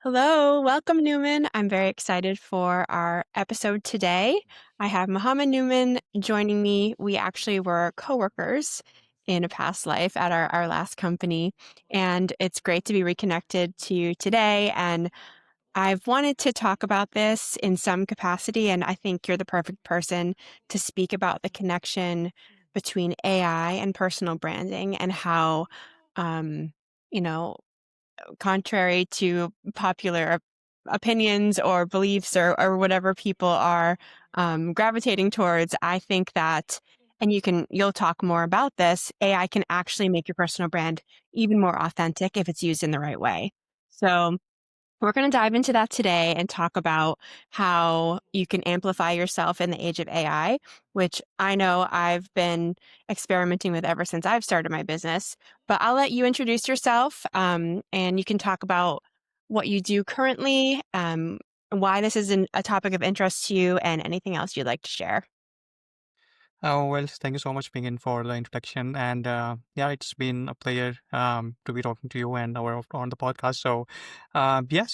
Hello, welcome Newman. I'm very excited for our episode today. I have Muhammad Nouman joining me. We actually were coworkers in a past life at our last company, and it's great to be reconnected to you today. And I've wanted to talk about this in some capacity, and I think you're the perfect person to speak about the connection between AI and personal branding and how, um, you know, contrary to popular opinions or beliefs or whatever people are gravitating towards, I think that, and you'll talk more about this, AI can actually make your personal brand even more authentic if it's used in the right way. So we're going to dive into that today and talk about how you can amplify yourself in the age of AI, which I know I've been experimenting with ever since I've started my business. But I'll let you introduce yourself and you can talk about what you do currently, why this is a topic of interest to you, and anything else you'd like to share. Oh, well, thank you so much, Meaghan, for the introduction. And yeah, it's been a pleasure to be talking to you and our on the podcast. So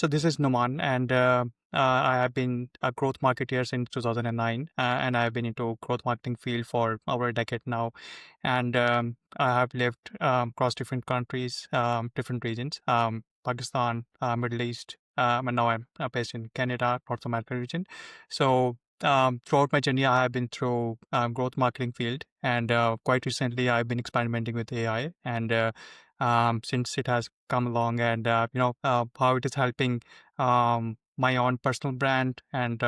this is Numan, and I have been a growth marketer since 2009, and I've been into growth marketing field for over a decade now. And I have lived across different countries, different regions, Pakistan, Middle East, and now I'm based in Canada, North America region. Throughout my journey, I have been through growth marketing field, and quite recently, I've been experimenting with AI. And since it has come along, and how it is helping my own personal brand, and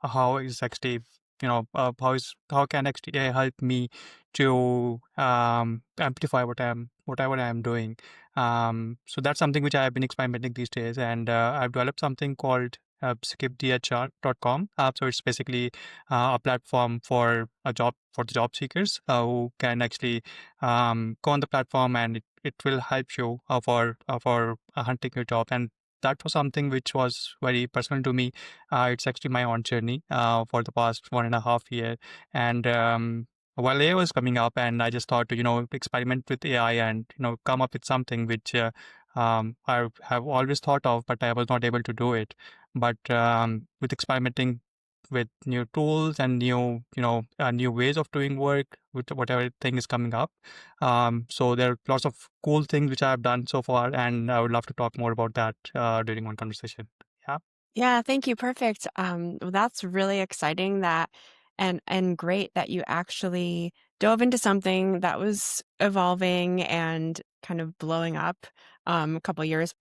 how is actually how can actually AI help me to amplify whatever I'm doing. So that's something which I have been experimenting these days, and I've developed something called skipdhr.com. So it's basically a platform for the job seekers who can actually go on the platform, and it will help you for hunting your job. And that was something which was very personal to me. It's actually my own journey for the past 1.5 year. And while AI was coming up, and I just thought to experiment with AI and come up with something which I have always thought of, but I was not able to do it. But with experimenting with new tools and new ways of doing work with whatever thing is coming up, so there are lots of cool things which I have done so far, and I would love to talk more about that during one conversation. Yeah. Yeah, thank you. Perfect. Well, that's really exciting and great that you actually dove into something that was evolving and kind of blowing up a couple years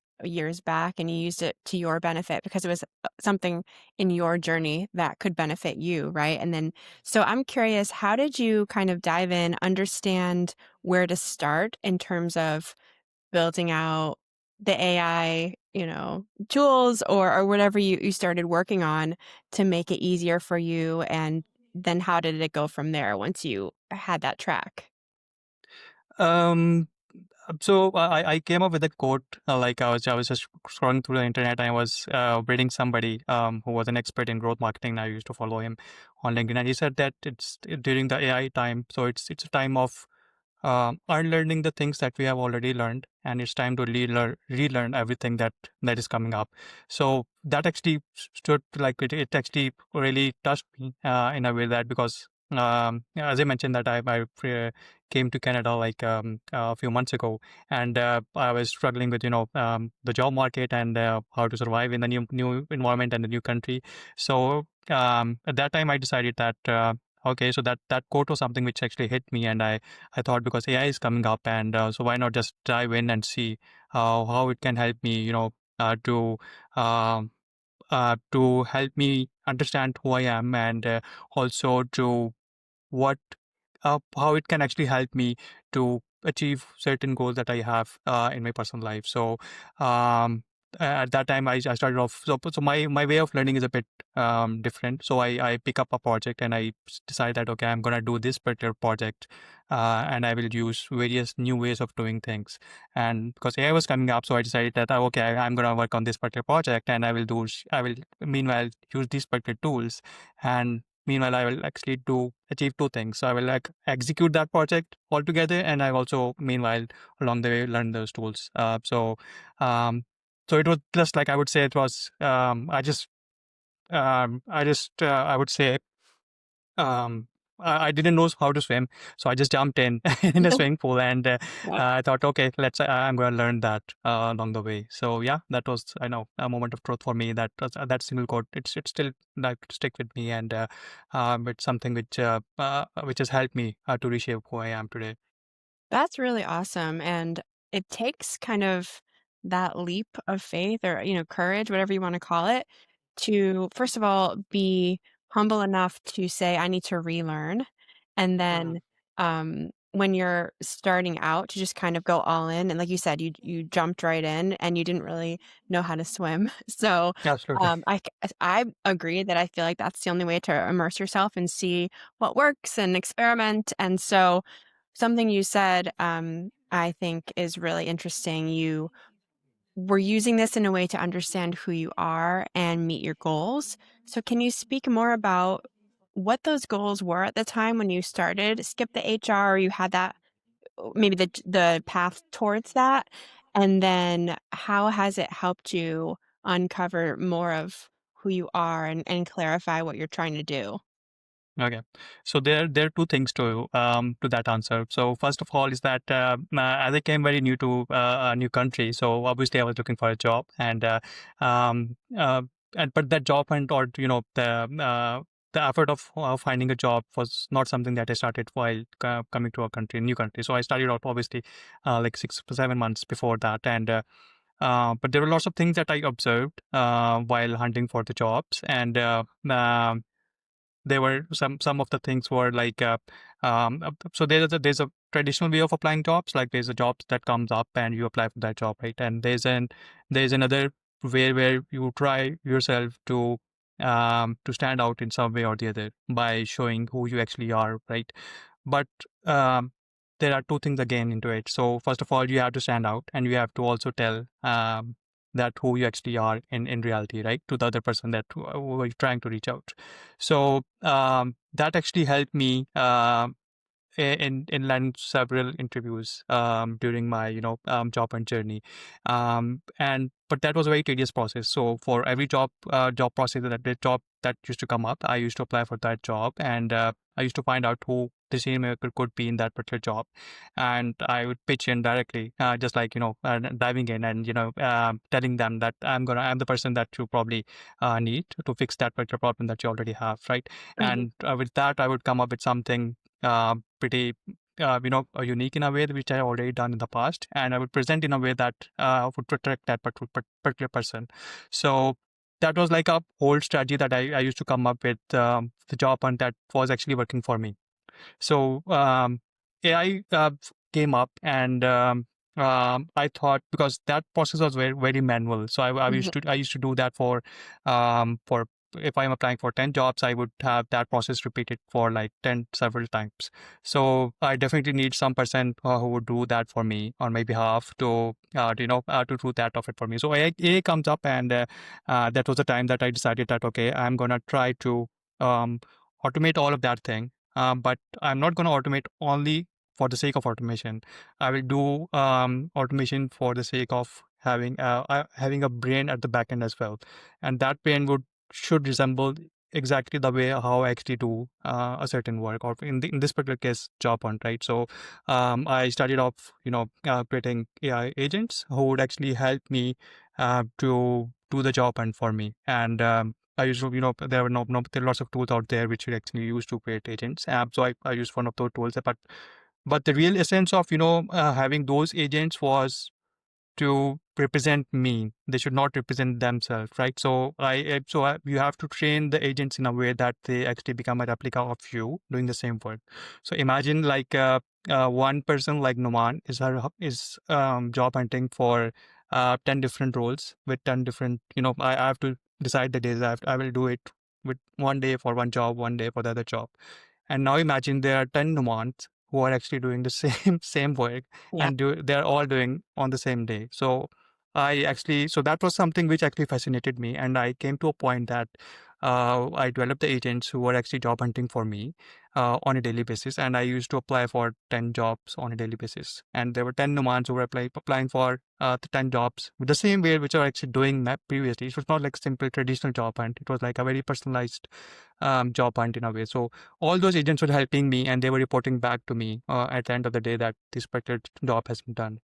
back, and you used it to your benefit because it was something in your journey that could benefit you, right? And then so I'm curious, how did you kind of dive in, understand where to start in terms of building out the AI, tools or whatever you started working on to make it easier for you? And then how did it go from there once you had that track? Um, so I came up with a quote. Like I was just scrolling through the internet. And I was reading somebody who was an expert in growth marketing. And I used to follow him on LinkedIn, and he said that it's during the AI time. So it's a time of unlearning the things that we have already learned, and it's time to relearn everything that is coming up. So that actually stood like it actually really touched me in a way that because as I mentioned that I came to Canada like a few months ago, and I was struggling with the job market and how to survive in the new environment and the new country. So at that time I decided that okay, so that quote was something which actually hit me, and I thought because AI is coming up, and so why not just dive in and see how it can help me, um, to help me understand who I am, and also to what how it can actually help me to achieve certain goals that I have in my personal life. So at that time, I started off. So my way of learning is a bit different. So I pick up a project, and I decide that okay, I'm gonna do this particular project, and I will use various new ways of doing things. And because AI was coming up, so I decided that okay, I'm gonna work on this particular project, and I will meanwhile use these particular tools, and meanwhile, I will actually do achieve two things. So I will like execute that project altogether, and I also meanwhile along the way learn those tools. Um, So it was just like, I would say it was, I would say, um, I didn't know how to swim, so I just jumped in in the swimming pool, and Yep. I thought, okay, I'm going to learn that along the way. So yeah, that was, I know, a moment of truth for me. That was, that single quote. It's still like stick with me, and it's something which has helped me to reshape who I am today. That's really awesome, and it takes kind of that leap of faith or, courage, whatever you wanna call it, to, first of all, be humble enough to say, "I need to relearn," and then, when you're starting out, to just kind of go all in, and like you said, you jumped right in, and you didn't really know how to swim. So, Absolutely. I agree that I feel like that's the only way to immerse yourself and see what works and experiment, and so something you said, I think is really interesting. You were using this in a way to understand who you are and meet your goals. So, can you speak more about what those goals were at the time when you started Skip the HR, or you had that maybe the path towards that? And then how has it helped you uncover more of who you are and clarify what you're trying to do? Okay, so there are two things to that answer. So first of all is that as I came very new to a new country, so obviously I was looking for a job, um, uh, and but that job hunt, or the effort of finding a job was not something that I started while coming to a new country. So I started out obviously like 6 to 7 months before that, and but there were lots of things that I observed while hunting for the jobs, and there were some of the things were like so there's a traditional way of applying jobs, like there's a job that comes up and you apply for that job, right? And there's another way where you try yourself to stand out in some way or the other by showing who you actually are, right? But um, there are two things again into it. So first of all, you have to stand out, and you have to also tell that who you actually are in reality, right, to the other person that who are trying to reach out. So that actually helped me in landing several interviews during my job and journey, and but that was a very tedious process. So for every job process, that the job that used to come up, I used to apply for that job, and I used to find out who the decision maker could be in that particular job, and I would pitch in directly, just like diving in and telling them that I'm the person that you probably need to fix that particular problem that you already have, right? Mhm. And with that, I would come up with something pretty unique in a way which I already done in the past, and I would present in a way that would protect that particular person. So that was like a whole strategy that I used to come up with the job, and that was actually working for me. So AI came up, and I thought, because that process was very manual. So Mhm. I used to do that for if I'm applying for 10 jobs, I would have that process repeated for like 10 several times. So I definitely need some person who would do that for me on my behalf to do that of it for me. So AI comes up, and that was the time that I decided that, okay, I'm gonna try to um, automate all of that thing, but I'm not going to automate only for the sake of automation. I will do automation for the sake of having a brain at the back end as well, and that brain would should resemble exactly the way how I actually do a certain work, or in this particular case, job hunt, right? So I started off, creating AI agents who would actually help me to do the job hunt for me, and I used to, there were there are lots of tools out there which you actually use to create agents. So I used one of those tools, but the real essence of having those agents was to represent me. They should not represent themselves, right? You have to train the agents in a way that they actually become a replica of you doing the same work. So imagine like one person like Numan is job hunting for 10 different roles with 10 different. I have to decide the days. I will do it with one day for one job, one day for the other job. And now imagine there are 10 Numans who are actually doing the same work, Yeah. and they're all doing on the same day. So that was something which actually fascinated me, and I came to a point that I developed the agents who were actually job hunting for me on a daily basis, and I used to apply for 10 jobs on a daily basis. And there were 10 Numans who were applying for the 10 jobs with the same way which I was actually doing that previously. It was not like simple traditional job hunt. It was like a very personalized job hunt in a way. So all those agents were helping me, and they were reporting back to me at the end of the day that this particular job has been done.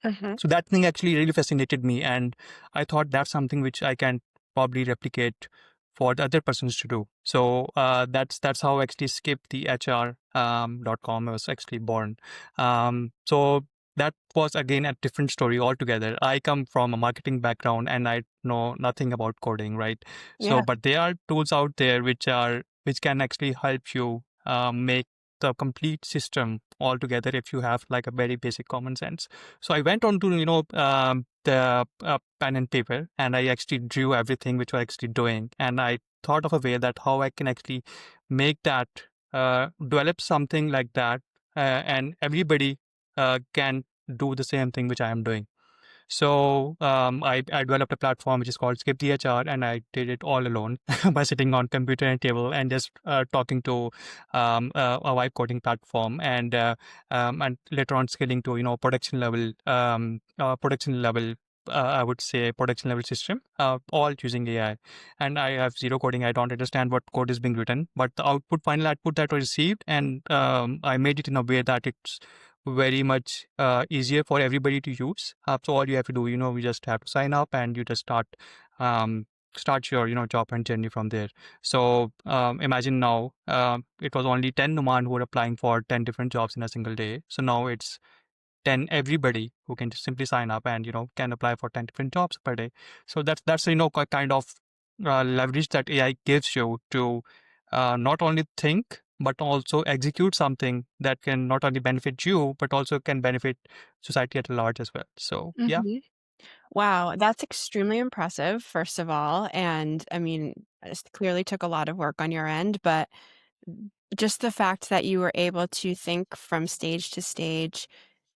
Mhm. So that thing actually really fascinated me, and I thought that's something which I can probably replicate for the other persons to do. So that's how actually skip the HR .com was actually born. So that was again a different story altogether. I come from a marketing background and I know nothing about coding, right? So Yeah. but there are tools out there which can actually help you make the complete system altogether if you have like a very basic common sense. So I went on to, the pen and paper, and I actually drew everything which we're actually doing. And I thought of a way that how I can actually make that, develop something like that, and everybody can do the same thing which I am doing. So I developed a platform which is called Skip the HR, and I did it all alone by sitting on computer and table and just talking to a vibe coding platform, and later on scaling to production level, production level. I would say production level system, all using AI. And I have zero coding. I don't understand what code is being written, but the final output that was received, and I made it in a way that it's very much easier for everybody to use. So all you have to do, you just have to sign up and you just um, start your, job hunt journey from there. So imagine now, it was only 10 Numan who were applying for 10 different jobs in a single day. So now it's 10 everybody who can just simply sign up and can apply for 10 different jobs per day. So that's kind of leverage that AI gives you to not only think but also execute something that can not only benefit you but also can benefit society at large as well. So yeah. Mhm. Wow, that's extremely impressive, first of all, and, I mean, this clearly took a lot of work on your end, but just the fact that you were able to think from stage to stage,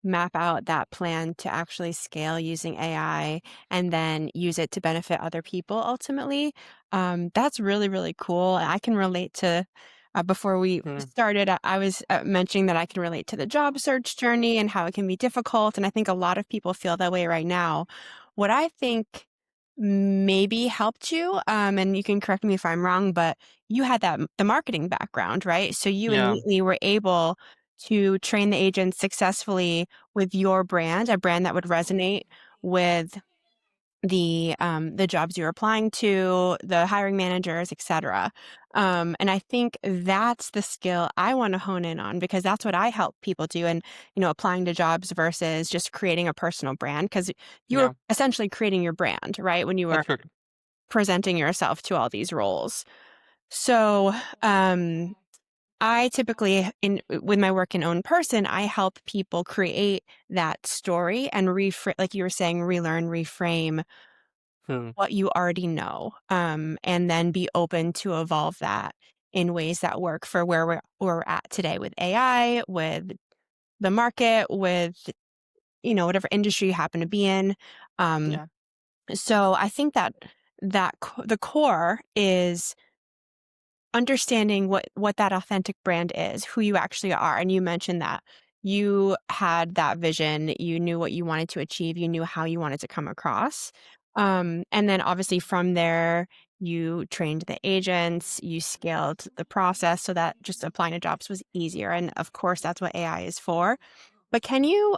map out that plan to actually scale using AI, and then use it to benefit other people ultimately, that's really, really cool. I can relate to before we Hmm. started, I was mentioning that I can relate to the job search journey and how it can be difficult, and I think a lot of people feel that way right now. What I think maybe helped you, and you can correct me if I'm wrong, but you had the marketing background, right? So you Yeah. innately were able to train the agents successfully with your brand, a brand that would resonate with the jobs you're applying to, the hiring managers, etc. And I think that's the skill I want to hone in on because that's what I help people do, and applying to jobs versus just creating a personal brand because you were Yeah. essentially creating your brand, right? When you were Absolutely. presenting yourself to all these roles. So, I typically with my work in own person, I help people create that story and like you were saying, relearn, reframe Hmm. what you already know, and then be open to evolve that in ways that work for where we're at today with AI, with the market, with whatever industry you happen to be in. Um, Yeah. so I think that the core is understanding what that authentic brand is, who you actually are. And you mentioned that you had that vision, you knew what you wanted to achieve, you knew how you wanted to come across. And then obviously from there, you trained the agents, you scaled the process so that just applying to jobs was easier. And of course, that's what AI is for. But can you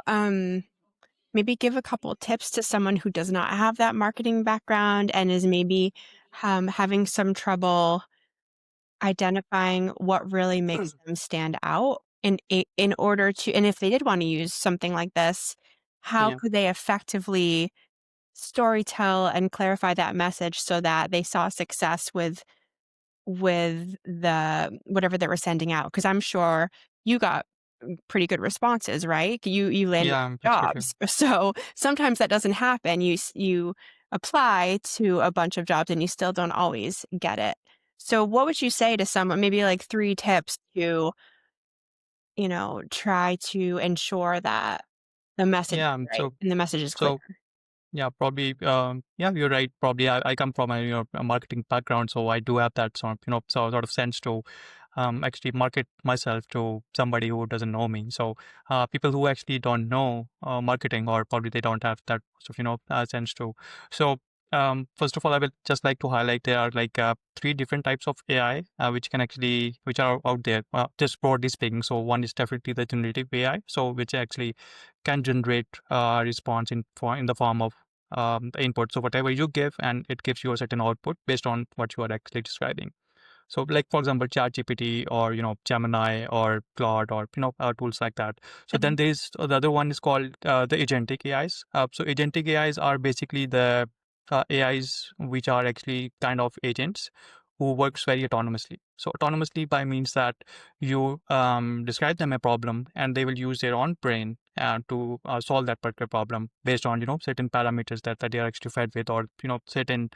maybe give a couple tips to someone who does not have that marketing background and is maybe having some trouble identifying what really makes them stand out in order to, and if they did wanna use something like this, how Yeah. could they effectively storytell and clarify that message so that they saw success with the whatever they were sending out? Because 'Cause I'm sure you got pretty good responses, right? You landed Yeah. Absolutely. jobs. So, sometimes that doesn't happen. You apply to a bunch of jobs and you still don't always get it. So, what would you say to someone maybe, like, 3 tips to, try to ensure that the message is Yeah. right So and the message is clear? so Yeah, probably. Yeah, you're right. Probably, I come from a marketing background, so I do have that sort of sense to actually market myself to somebody who doesn't know me. So people who actually don't know marketing, or probably they don't have that sort of sense to. So first of all, I will just like to highlight there are like three different types of AI which are out there. Just broadly speaking, so one is definitely the generative AI, so which actually can generate response in the form of the input. So whatever you give, and it gives you a certain output based on what you are actually describing. So, like for example, ChatGPT or Gemini or Claude or tools like that. So then Mhm. there's the other one is called the agentic AIs. So agentic AIs are basically the AIs which are actually kind of agents who works very autonomously. So autonomously by means that you describe them a problem and they will use their own brain to solve that particular problem based on certain parameters that they are actually fed with, or certain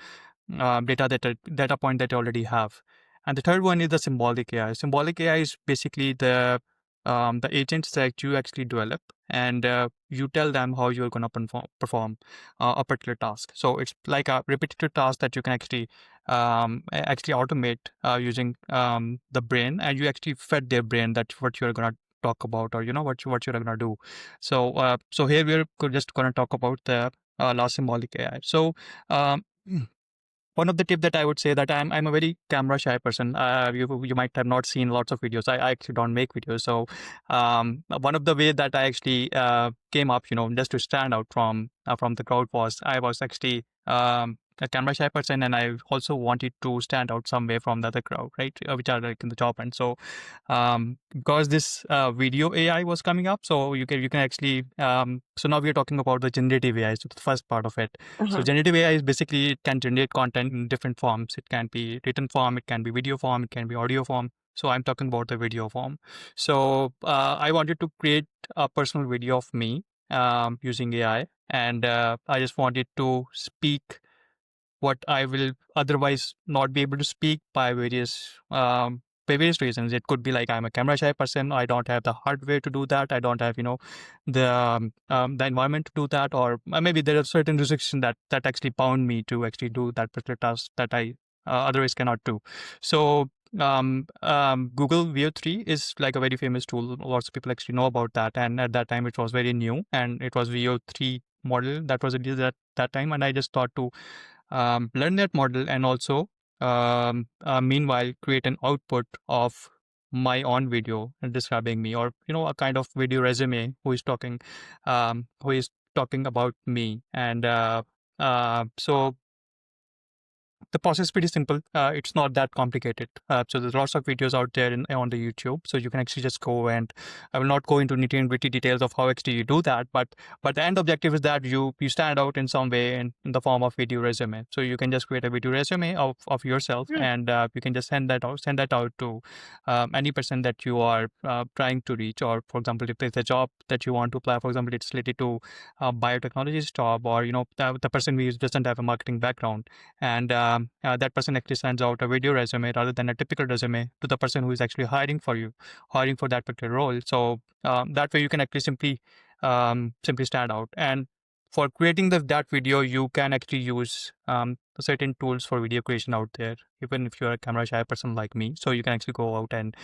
data point that you already have. And the third one is the symbolic AI. Symbolic AI is basically the agents that you actually develop, and you tell them how you're going to perform a particular task. So it's like a repetitive task that you can actually automate using the brain, and you actually fed their brain that what you're going to talk about, or what you're going to do. So here we're just going to talk about the last symbolic AI. So um, one of the tip that I would say that I'm a very camera shy person. You might have not seen lots of videos. I actually don't make videos. So one of the way that I actually came up, just to stand out from the crowd, was I was actually a camera shy person, and I also wanted to stand out some way from the other crowd, right? Which are like in the top end. So because this video AI was coming up, so you can actually so now we are talking about the generative AI, so the first part of it. So Uh-huh. generative AI is basically, it can generate content in different forms. It can be written form, it can be video form, it can be audio form. So I'm talking about the video form. So I wanted to create a personal video of me using AI, and I just wanted to speak what I will otherwise not be able to speak by various reasons. It could be like I'm a camera shy person. I don't have the hardware to do that. I don't have the environment to do that, or maybe there are certain restrictions that actually bound me to actually do that particular task that I otherwise cannot do. So Google Veo 3 is like a very famous tool. Lots of people actually know about that, and at that time it was very new, and it was Veo 3 model that was released at that time, and I just thought to learn that model, and also meanwhile create an output of my own video describing me, or a kind of video resume who is talking about me. And so the process is pretty simple. It's not that complicated. So there's lots of videos out there on the YouTube. So you can actually just go, and I will not go into nitty and gritty details of how actually you do that. But the end objective is that you stand out in some way in the form of video resume. So you can just create a video resume of yourself, Mm. and you can just send that out to any person that you are trying to reach. Or for example, if there's a job that you want to apply, for example, it's related to biotechnologist job, or the person who doesn't have a marketing background, and that person actually sends out a video resume rather than a typical resume to the person who is actually hiring for that particular role. So that way you can actually simply stand out. And for creating that video, you can actually use certain tools for video creation out there, even if you're a camera shy person like me. So you can actually go out and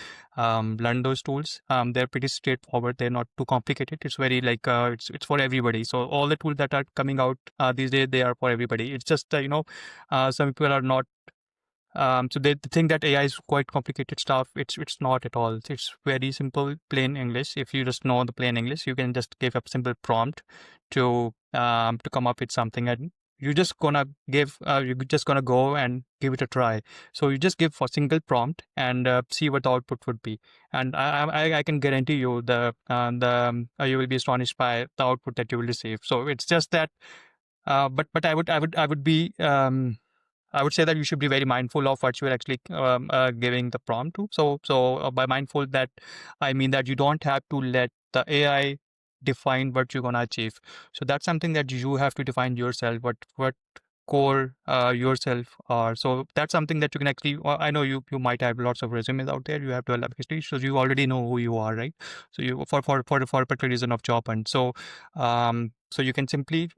learn those tools. They're pretty straightforward. They're not too complicated. It's very like it's for everybody. So all the tools that are coming out these days, they are for everybody. It's just some people are not so they think that AI is quite complicated stuff. It's not at all. It's very simple, plain English. If you just know the plain English, you can just give a simple prompt to come up with something, and you're just gonna go and give it a try. So you just give a single prompt and see what the output would be. And I can guarantee you you will be astonished by the output that you will receive. So it's just that. But I would say that you should be very mindful of what you are actually giving the prompt to. So by mindful, that I mean that you don't have to let the AI define what you're gonna achieve. So that's something that you have to define yourself. What core yourself. Or so that's something that you can actually. I know you might have lots of resumes out there. You have developed history, so you already know who you are, right? So you for a particular reason of job hunt. So you can simply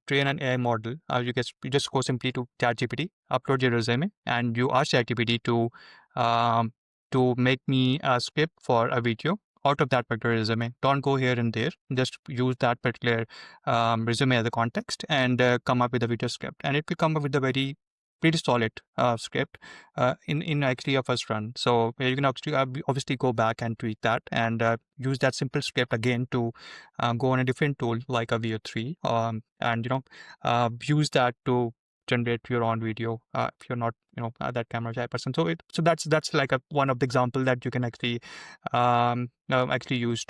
train an AI model. You just go simply to ChatGPT, upload your resume, and you ask ChatGPT um, to make me a script for a video out of that particular resume. Don't go here and there. Just use that particular resume as a context and come up with a video script. And it will come up with a very pretty solid script in actually a first run. So you can actually obviously go back and tweak that and use that simple script again to go on a different tool like a VO3 and use that to generate your own video if you're not that camera shy person. So that's like one of the example that you can actually use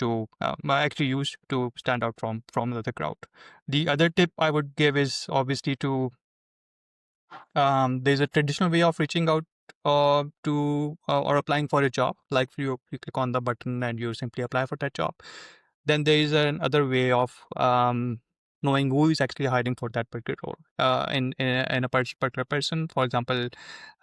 to stand out from the crowd. The other tip I would give is obviously to there's a traditional way of reaching out to or applying for a job. Like you click on the button and you simply apply for that job. Then there is another way of knowing who is actually hiring for that particular role. In a particular person, for example,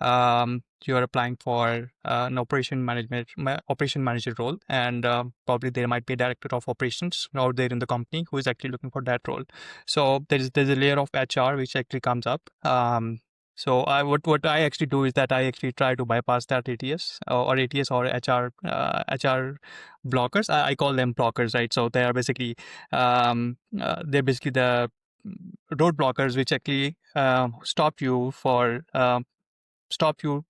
you are applying for an operation manager role, and probably there might be a director of operations out there in the company who is actually looking for that role. So there's a layer of HR which actually comes up. So what I actually do is that I actually try to bypass that ATS or HR blockers. I call them blockers, right? So they're basically the road blockers which actually stop you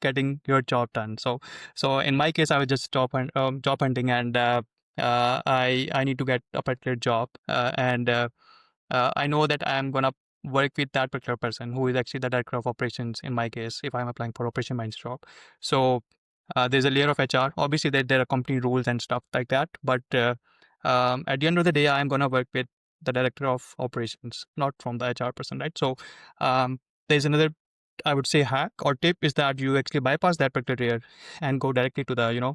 getting your job done. So in my case, I would just stop job hunting, and I need to get a particular job, and I know that I'm gonna work with that particular person who is actually the director of operations. In my case, if I'm applying for operation manager job, so there's a layer of HR. Obviously, there are company rules and stuff like that, but at the end of the day, I'm gonna work with the director of operations, not from the HR person, right? So there's another, I would say, hack or tip is that you actually bypass that particular layer and go directly to the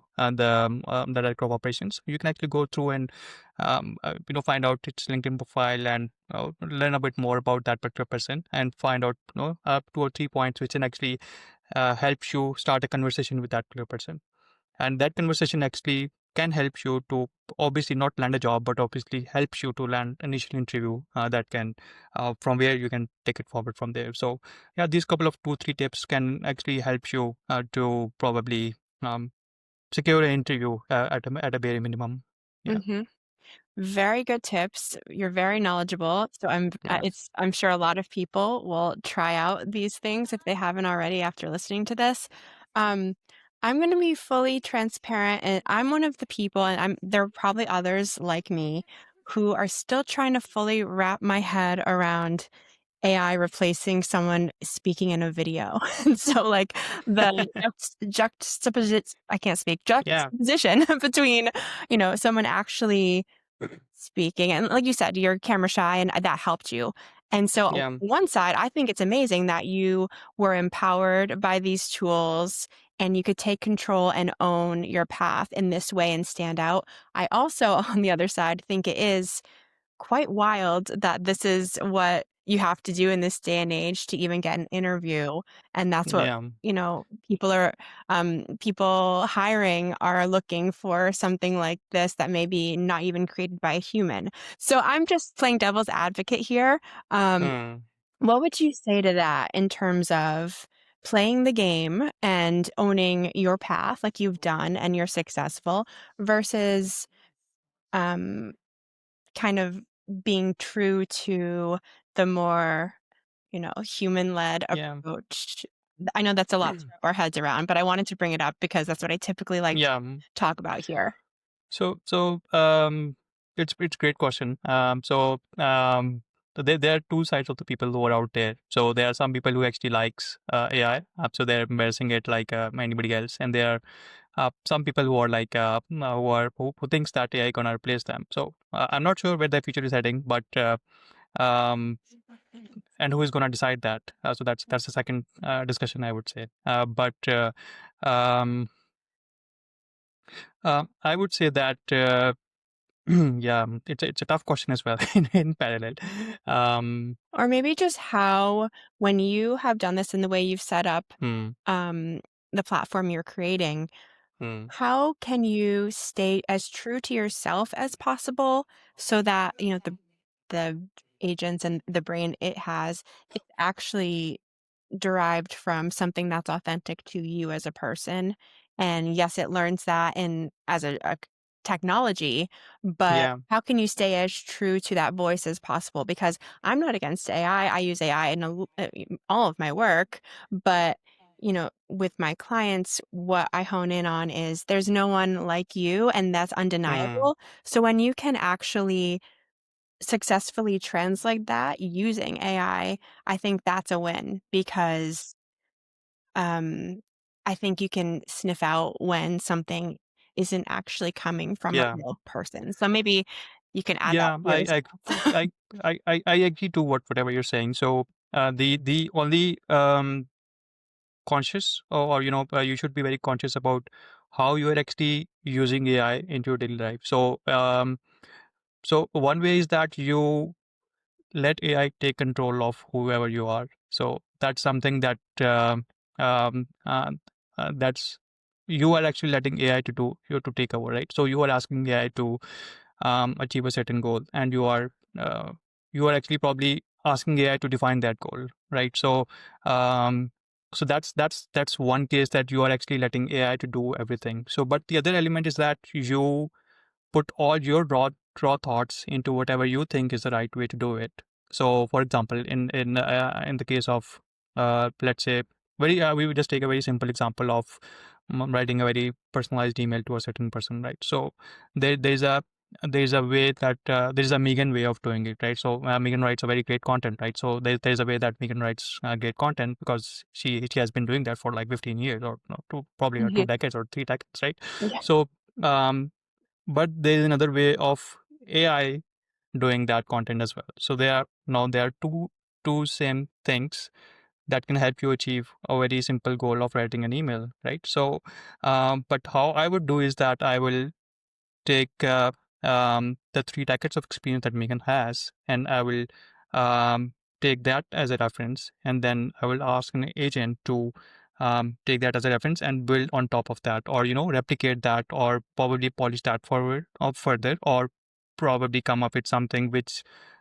director of operations. You can actually go through and find out its LinkedIn profile and learn a bit more about that particular person and find out 2 or 3 points which can actually help you start a conversation with that particular person. And that conversation actually can help you to obviously not land a job, but obviously helps you to land initial interview that can from where you can take it forward from there. So yeah, these couple of 2 3 tips can actually help you to probably secure an interview at a bare minimum. Yeah. Mhm. Very good tips. You're very knowledgeable. So Yeah. I'm sure a lot of people will try out these things if they haven't already after listening to this. Um, I'm going to be fully transparent, and I'm one of the people, and there are probably others like me who are still trying to fully wrap my head around AI replacing someone speaking in a video. And so, like, the juxtaposition, I can't speak, Yeah. juxtaposition between, someone actually speaking, and like you said, you're camera shy, and that helped you. And so, on Yeah. one side, I think it's amazing that you were empowered by these tools and you could take control and own your path in this way and stand out. I also, on the other side, think it is quite wild that this is what you have to do in this day and age to even get an interview. And that's what, Yeah. people hiring are looking for, something like this that may be not even created by a human. So I'm just playing devil's advocate here. Um, Hmm. what would you say to that in terms of playing the game and owning your path like you've done and you're successful versus um, kind of being true to the more, human-led Yeah. approach? I know that's a lot to wrap our heads around, but I wanted to bring it up because that's what I typically like to Yeah. talk about here. So it's a great question. There are 2 sides of the people who are out there. So there are some people who actually likes AI, so they're embarrassing it like anybody else, and there are some people who are like who thinks that AI gonna replace them. So I'm not sure where the future is heading, but um, and who is gonna decide that? So that's the second discussion I would say. But um, I would say that. Yeah, it's a tough question as well in parallel. Um, Or maybe just how, when you have done this in the way you've set up hmm, um, the platform you're creating, hmm, how can you stay as true to yourself as possible so that, the agents and the brain it has, it's actually derived from something that's authentic to you as a person. And yes, it learns that in as a technology, but yeah, how can you stay as true to that voice as possible? Because I'm not against AI. I use AI in all of my work, but with my clients, what I hone in on is there's no one like you, and that's hmm, undeniable. So when you can actually successfully translate that using I think that's a win because um, I think you can sniff out when something isn't actually coming from a yeah, real person. So maybe you can add that yeah. to your response. I agree to whatever you're saying. So the only conscious or you should be very conscious about how you are actually using AI into your daily life. So one way is that you let AI take control of whoever you are. So that's something that um, uh, that's you are actually letting AI to do you to take over, right? So you are asking AI to achieve a certain goal, and uh, you are actually probably asking AI to define that goal, right? Um, so that's one case that you are actually letting AI to do everything. So, but the other element is that you put all your raw thoughts into whatever you think is the right way to do it. So, for example, in the case of let's say very we would just take a very simple example of writing a very personalized email to a certain person, right? So there's a way that there's a Meaghan way of doing it, right? So Meaghan writes a very great content, right? So there's a way that Meaghan writes great content because she has been doing that for like 15 years or no, probably two Mhm. decades or 3 decades, right? Yeah. So um, but there is another way of AI doing that content as well. So there are two same things that can help you achieve a very simple goal of writing an email, right? So, but how I would do is that I will take the 3 decades of experience that Megan has, and I will um, take that as a reference, and then I will ask an agent to take that as a reference and build on top of that, or replicate that, or probably polish that forward or further, or probably come up with something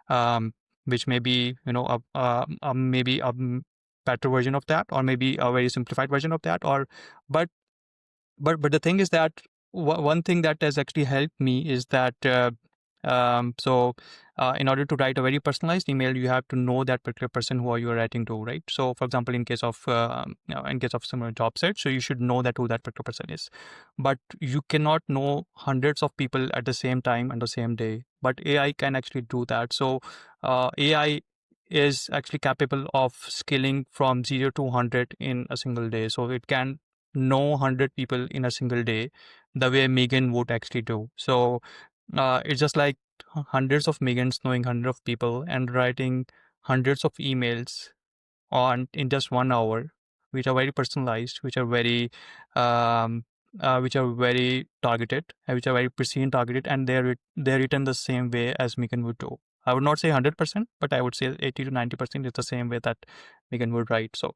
um, which may be maybe better version of that, or maybe a very simplified version of that, or but but the thing is that one thing that has actually helped me is that in order to write a very personalized email, you have to know that particular person who are you writing to, right? So for example, in case of some job search, so you should know that who that particular person is, but you cannot know hundreds of people at the same time and the same day, but AI can actually do that. So AI is actually capable of scaling from 0 to 100 in a single day, so it can know 100 people in a single day the way Megan would actually do. So it's just like hundreds of Megans knowing hundreds of people and writing hundreds of emails on in just 1 hour, which are very personalized, um, which are very targeted, and which are very precision targeted, and they're written the same way as Megan would do. I would not say 100%, but I would say 80 to 90% is the same way that Megan would write. So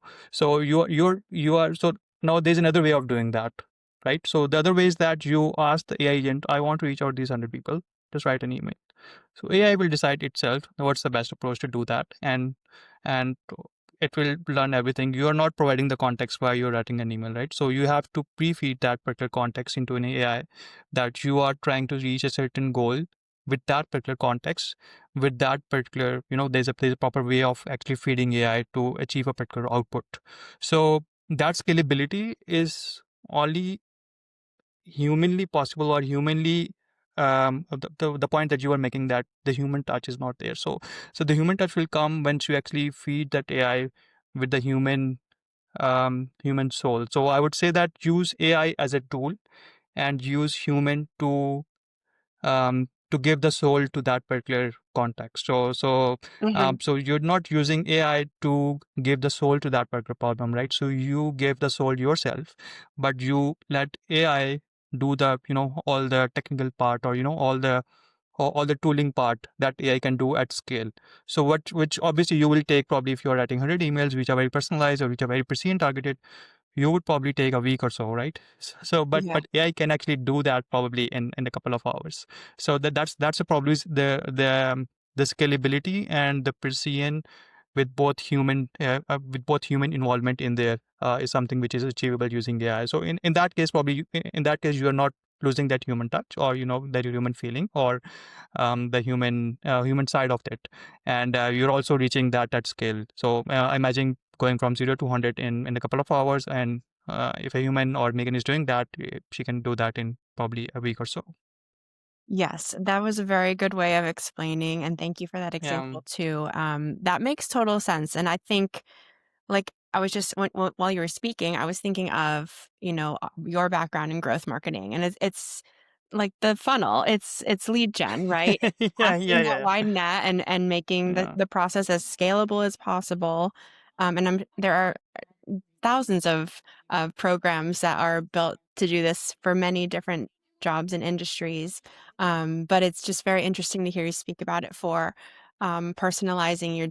you are so now there's another way of doing that, right? So the other way is that you ask the AI agent, I want to reach out these 100 people, just write an email. So AI will decide itself what's the best approach to do that, and it will learn everything. You are not providing the context while you're writing an email, right? So you have to pre-feed that particular context into an AI, that you are trying to reach a certain goal with that particular context, with that particular, there's a proper way of actually feeding AI to achieve a particular output. So that scalability is only humanly possible, or humanly the point that you are making, that the human touch is not there. So the human touch will come once you actually feed that AI with the human soul. So I would say that use AI as a tool, and use human to give the soul to that particular context. Mhm. So you're not using AI to give the soul to that particular problem, right? So you give the soul yourself, but you let AI do the all the technical part, or all the or the tooling part that AI can do at scale. So which obviously you will take probably if you're writing 100 emails which are very personalized or which are very precision targeted, you would probably take a week or so, right? So, Yeah. but AI can actually do that probably in a couple of hours. So that's the probably the scalability and the precision with both human involvement in there is something which is achievable using AI. So in that case, probably in that case you are not losing that human touch or that human feeling or the human side of it, and you're also reaching that at scale. So imagine going from 0 to 100 in a couple of hours, and if a human or Megan is doing that, she can do that in probably a week or so. Yes, that was a very good way of explaining, and thank you for that Yeah, example too. That makes total sense, and I think, like, I was just while you were speaking, I was thinking of, your background in growth marketing, and it's like the funnel. It's lead gen, right? yeah, yeah, Casting that yeah, wide net and making the yeah, the process as scalable as possible. And there are thousands of programs that are built to do this for many different jobs and industries. But it's just very interesting to hear you speak about it for personalizing your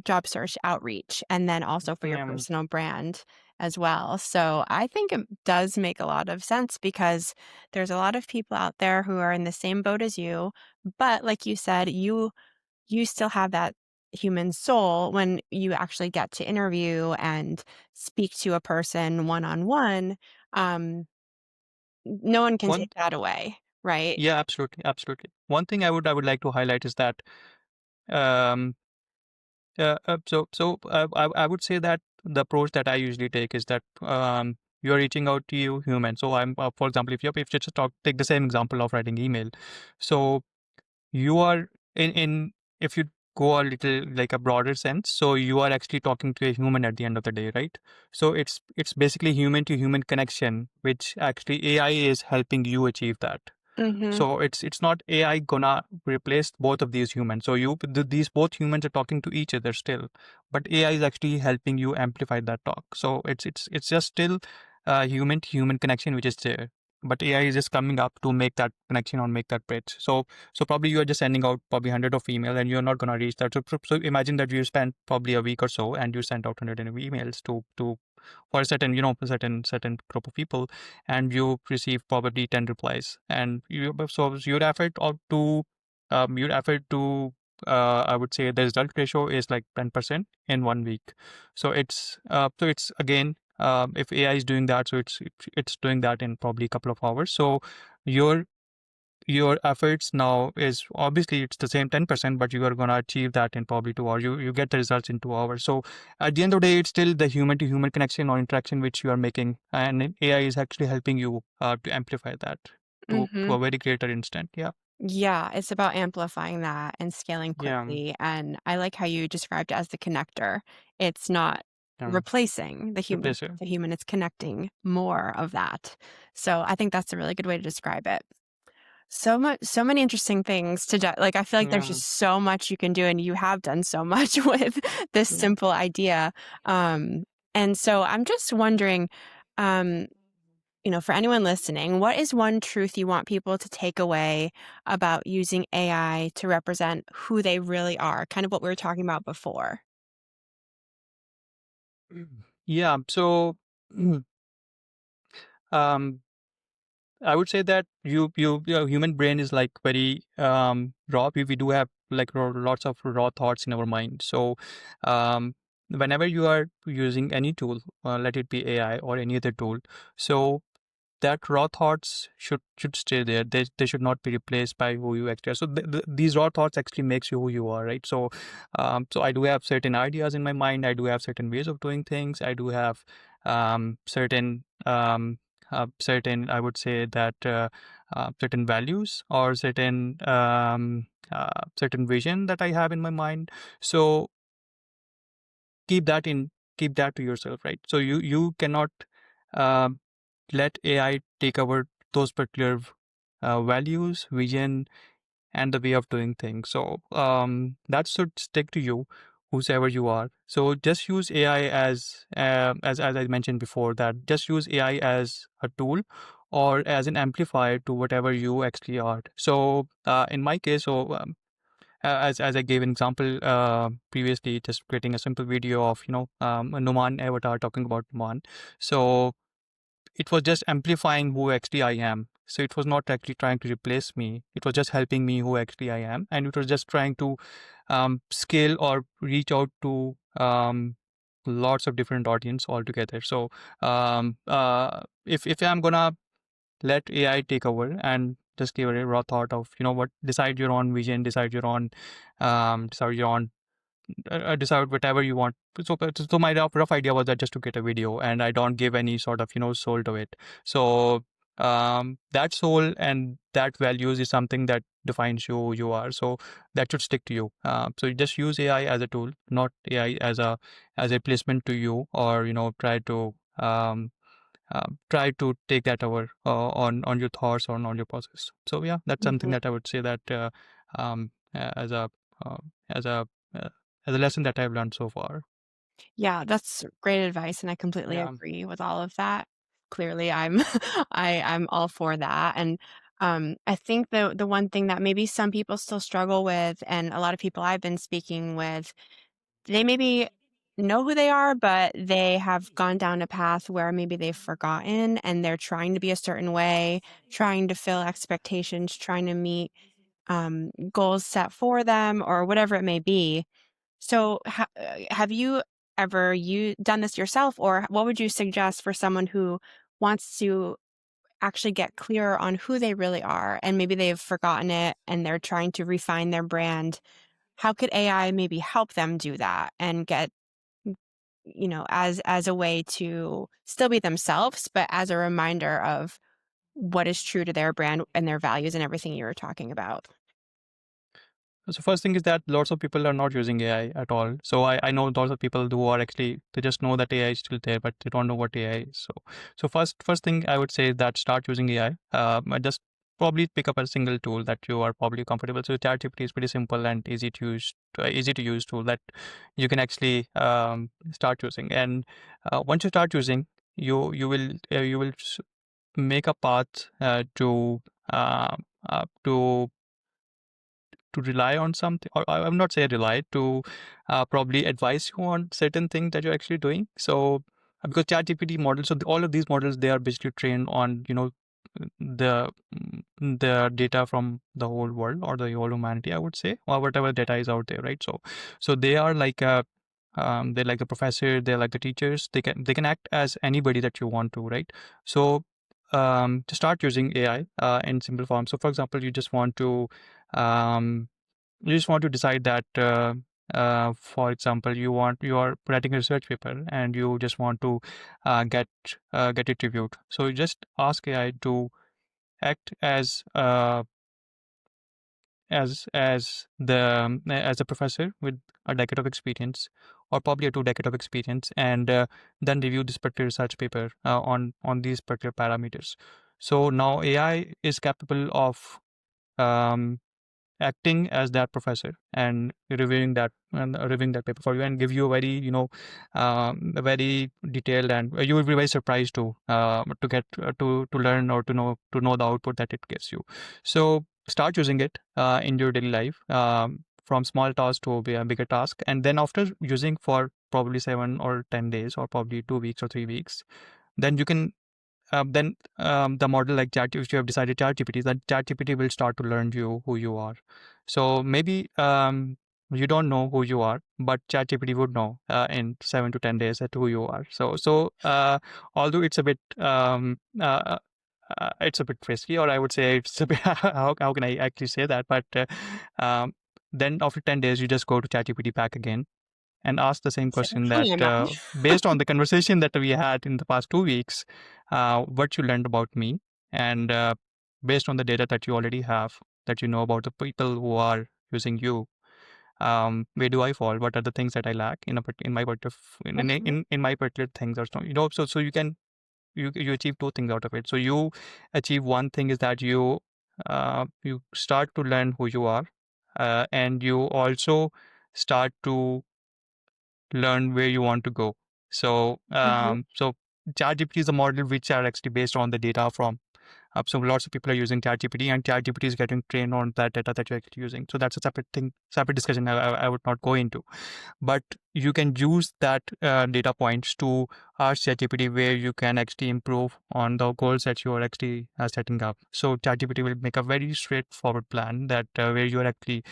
job search outreach, and then also for your yeah. personal brand as well. So I think it does make a lot of sense because there's a lot of people out there who are in the same boat as you, but like you said, you still have that human soul when you actually get to interview and speak to a person one on one. No one can One, take that away, right? yeah, absolutely, absolutely. One thing I would like to highlight is that um, I would say that the approach that I usually take is that you're reaching out to you human. So I'm for example, if you just take the same example of writing email, so you are in if you go a little like a broader sense, so you are actually talking to a human at the end of the day, right? So it's basically human to human connection, which actually AI is helping you achieve that. Mhm. So it's not AI gonna replace both of these humans. So these both humans are talking to each other still, but AI is actually helping you amplify that talk. So it's just still human to human connection which is there, but AI is just coming up to make that connection or make that bridge. So probably you are just sending out probably 100 of email and you're not gonna reach that. So imagine that you spend probably a week or so and you sent out 100 emails to for a certain certain group of people, and you receive probably 10 replies, and your effort or to your effort to I would say the result ratio is like 10% in 1 week. So it's again, if AI is doing that, so it's doing that in probably a couple of hours. So your your efforts now is obviously it's the same 10%, but you are going to achieve that in probably 2 hours. You get the results in 2 hours. So at the end of the day, it's still the human to human connection or interaction which you are making, and AI is actually helping you to amplify that to Mhm. a very greater extent. Yeah, Yeah, it's about amplifying that and scaling yeah, quickly, and I like how you described it as the connector. It's not um, replacing replace it. the human, it's connecting more of that. So I think that's a really good way to describe it. So many interesting things to do. Like, I feel like there's Yeah, just so much you can do, and you have done so much with this yeah. simple idea. And so I'm just wondering, um, for anyone listening, what is one truth you want people to take away about using AI to represent who they really are? Kind of what we were talking about before. Yeah. So um I would say that your human brain is like very raw. We do have like lots of raw thoughts in our mind. So whenever you are using any tool, let it be AI or any other tool, so that raw thoughts should stay there. They should not be replaced by who you actually are. So these raw thoughts actually makes you who you are, right? So I do have certain ideas in my mind. I do have certain ways of doing things. I do have certain I would say that certain values or certain vision that I have in my mind. So keep that in keep that to yourself, right? So you cannot um, let AI take over those particular values, vision, and the way of doing things. So that should stick to you, whosoever you are. So just use AI as I mentioned before, that just use AI as a tool or as an amplifier to whatever you actually are. So in my case, as I gave an example previously, just creating a simple video of a Numan avatar talking about Numan. So it was just amplifying who actually I am. So it was not actually trying to replace me. It was just helping me who actually I am, and it was just trying to scale or reach out to lots of different audience altogether. So if I'm gonna let AI take over and just give a raw thought of what, decide your own vision, decide your own decide whatever you want. So my rough idea was that just to get a video, and I don't give any sort of soul to it. So that soul and that values is something that defines you who you are. So that should stick to you. So you just use AI as a tool, not AI as a replacement to you, or try to take that over on your thoughts or on your process. So yeah, that's something Mhm. that I would say that as a uh, as a uh, as a lesson that I've learned so far. Yeah, that's great advice, and I completely Yeah. agree with all of that. Clearly, I'm I'm all for that, and, I think the one thing that maybe some people still struggle with, and a lot of people I've been speaking with, they maybe know who they are, but they have gone down a path where maybe they've forgotten, and they're trying to be a certain way, trying to fill expectations, trying to meet, goals set for them, or whatever it may be. So, have you ever done this yourself, or what would you suggest for someone who wants to actually get clearer on who they really are, and maybe they've forgotten it and they're trying to refine their brand? How could AI maybe help them do that and get, as a way to still be themselves, but as a reminder of what is true to their brand and their values and everything you were talking about? So first thing is that lots of people are not using AI at all. So I know lots of people who are actually, they just know that AI is still there, but they don't know what AI is. So first thing I would say is that start using AI. Just probably pick up a single tool that you are probably comfortable. So ChatGPT is pretty simple and easy to use tool that you can actually start using. And once you start using, you will make a path uh, to rely on something, or I am not say rely to probably advise you on certain things that you're actually doing. So because ChatGPT models, so all of these models, they are basically trained on the data from the whole world or the whole humanity, I would say, or whatever data is out there, right? So they are like a they're like the professor, they're like the teachers. They can act as anybody that you want to, right? So to start using AI in simple form. So for example, um, you just want to decide that for example, you are writing a research paper and you just want to get it reviewed. So you just ask AI to act as a professor with a decade of experience, or probably a 2 decade of experience, and then review this particular research paper on these particular parameters. So now AI is capable of um, acting as that professor and reviewing that paper for you, and give you a very a very detailed, and you will be very surprised to get to learn or to know the output that it gives you. So start using it in your daily life, from small task to a bigger task, and then after using for probably 7 or 10 days, or probably 2 weeks or 3 weeks, then you can the model like Chat, if you have decided ChatGPT, that ChatGPT will start to learn you who you are. So maybe you don't know who you are, but ChatGPT would know in 7 to 10 days that who you are. So although it's a bit risky, or I would say it's a bit how can I actually say that? But um, then after 10 days, you just go to ChatGPT back again and ask the same So, question that, hi, I'm Matt. based on the conversation that we had in the past 2 weeks, what you learned about me, and based on the data that you already have, that you know about the people who are using you, where do I fall? What are the things that I lack in my particular Mhm. in my particular things, or so. So you can you achieve two things out of it. So you achieve one thing is that you start to learn who you are, and you also start to learn where you want to go. So, Mhm. so ChatGPT is a model which are actually based on the data from. So lots of people are using ChatGPT, and ChatGPT is getting trained on that data that you're actually using. So that's a separate thing, separate discussion. I would not go into, but you can use that data points to ask ChatGPT where you can actually improve on the goals that you are actually setting up. So ChatGPT will make a very straightforward plan that where you actually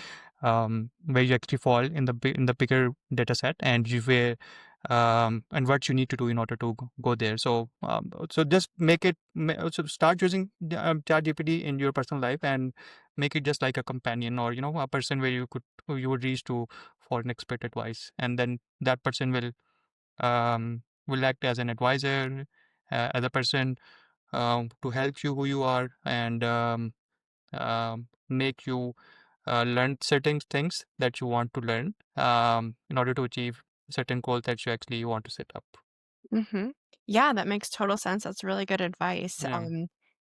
fall in the bigger data set, and and what you need to do in order to go there. So just so start using ChatGPT in your personal life, and make it just like a companion, or a person where you would reach to for an expert advice, and then that person will act as an advisor, as a person to help you who you are, and make you learn certain things that you want to learn in order to achieve certain goals that you actually want to set up. Mhm. Yeah, that makes total sense. That's really good advice. Yeah,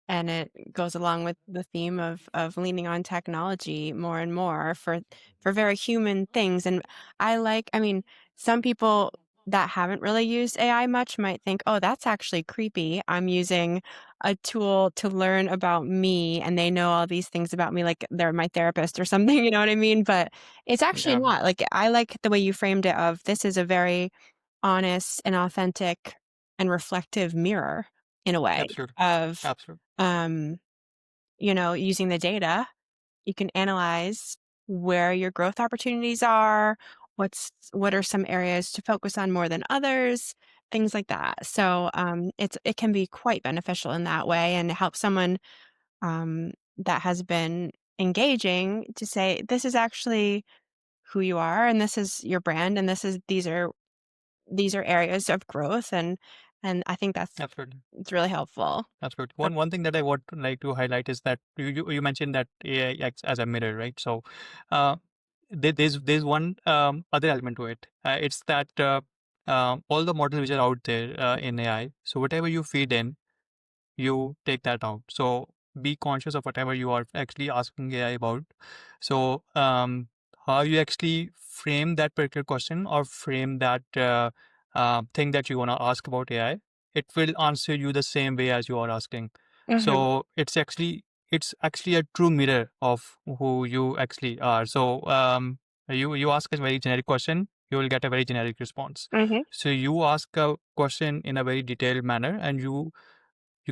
And it goes along with the theme of leaning on technology more and more for very human things. And I mean, some people that haven't really used AI much might think, "Oh, that's actually creepy. I'm using a tool to learn about me and they know all these things about me like they're my therapist or something." You know what I mean? But it's actually yeah, not. Like I like the way you framed it of this is a very honest and authentic and reflective mirror in a way absolutely, of, absolutely, um, using the data, you can analyze where your growth opportunities are, what are some areas to focus on more than others, things like that. So, it can be quite beneficial in that way and help someone, that has been engaging to say, "This is actually who you are, and this is your brand, and these are areas of growth," and I think absolutely. it's really helpful. Absolutely. For One thing that I would like to highlight is that you mentioned that AI acts as a mirror, right? So, uh, there's one other element to it. It's that all the models which are out there in AI. So whatever you feed in, you take that out. So be conscious of whatever you are actually asking AI about. So how you actually frame that particular question, or frame that thing that you want to ask about AI, it will answer you the same way as you are asking. Mhm, So it's actually a true mirror of who you actually are. So you ask a very generic question, you will get a very generic response. mhm. So you ask a question in a very detailed manner, and you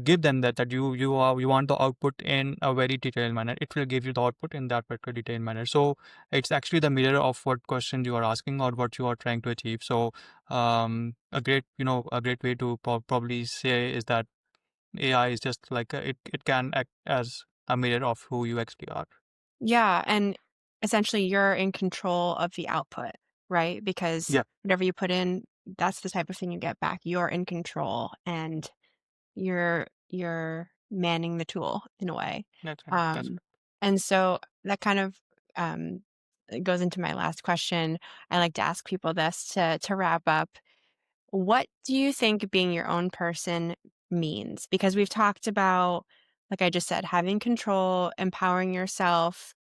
give them that you want the output in a very detailed manner. It will give you the output in that particular detailed manner. So it's actually the mirror of what question you are asking or what you are trying to achieve. So a great way to probably say is that AI is just like it can act as a mirror of who you actually are. Yeah, and essentially you're in control of the output, right? Because Yeah, whatever you put in, that's the type of thing you get back. You're in control and you're manning the tool in a way. that's right. That's Um, and so that kind of um, goes into my last question. I like to ask people this to wrap up. What do you think being your own person means? Because we've talked about, like I just said, having control, empowering yourself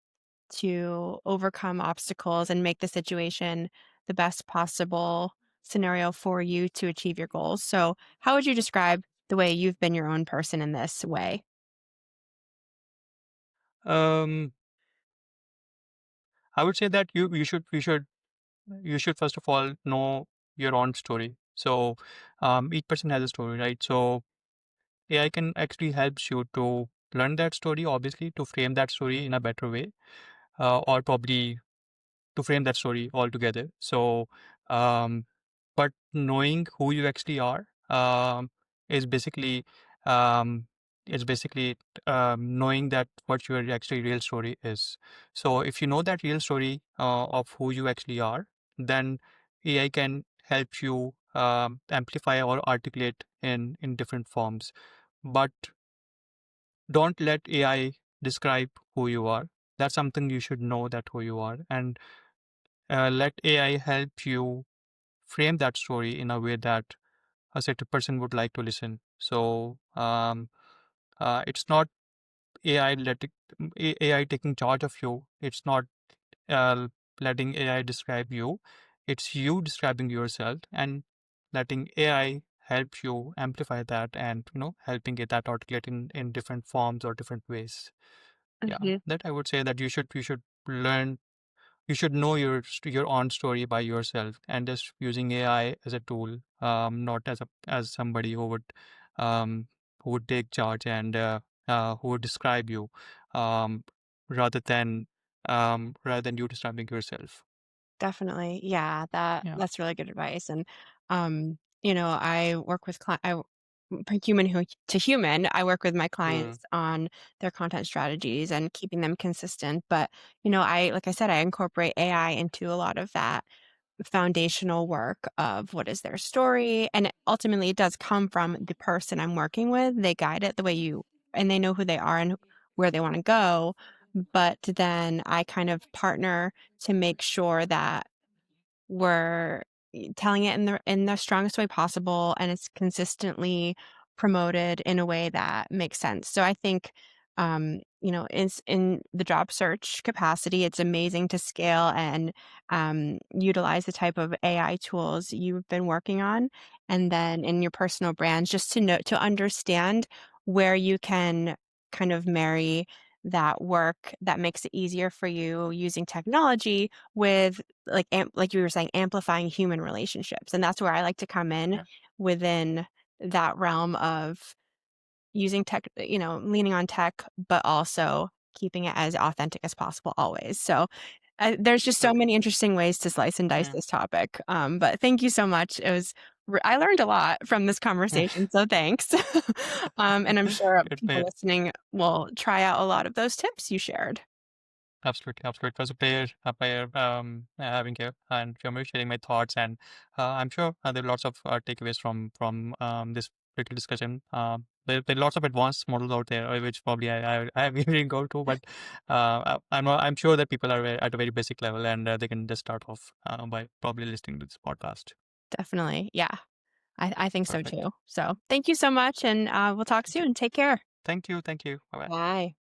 to overcome obstacles and make the situation the best possible scenario for you to achieve your goals. So, how would you describe the way you've been your own person in this way? right. I would say that you should first of all know your own story. So each person has a story, right? So AI can actually helps you to learn that story, obviously, to frame that story in a better way, or probably to frame that story altogether. So, um, but knowing who you actually are is basically um, knowing that what your actually real story is. So, if you know that real story of who you actually are, then AI can help you amplify or articulate in different forms. But don't let AI describe who you are. That's something you should know that who you are, and let AI help you frame that story in a way that a certain person would like to listen. So it's not AI AI taking charge of you. It's not uh, letting AI describe you. It's you describing yourself and letting AI help you amplify that and helping get that articulate in different forms or different ways. Yeah, Mhm. that I would say that you should learn, you should know your own story by yourself, and just using AI as a tool, not as somebody um, who would take charge and who would describe you, um, rather than rather than you describing yourself. Definitely. Yeah, Yeah. that's really good advice. And I work with human to human. I work with my Mm. clients on their content strategies and keeping them consistent. But, I like I said, I incorporate AI into a lot of that foundational work of what is their story. And ultimately it does come from the person I'm working with. They guide it the way you and they know who they are and where they want to go. But then I kind of partner to make sure that we're telling it in the strongest way possible, and it's consistently promoted in a way that makes sense. So I think, it's in the job search capacity, it's amazing to scale and utilize the type of AI tools you've been working on, and then in your personal brands, just to understand where you can kind of marry that work that makes it easier for you using technology with like you were saying, amplifying human relationships, and that's where I like to come in Yeah. within that realm of using tech, leaning on tech, but also keeping it as authentic as possible always. So, there's just so Right. many interesting ways to slice and dice Yeah. this topic, but thank you so much. It was I learned a lot from this conversation, so thanks. And I'm sure Good people player. listening will try out a lot of those tips you shared. Absolutely, absolutely. It was a player having you and for me sharing my thoughts, and I'm sure there are lots of takeaways from this little discussion. There are lots of advanced models out there, which probably I didn't go to, but I'm sure that people are at a very basic level, and they can just start off by probably listening to this podcast. Definitely. Yeah. I think so Perfect. too. So thank you so much, and we'll talk Thank you. soon. Take care. Thank you. Thank you. Bye bye. Bye.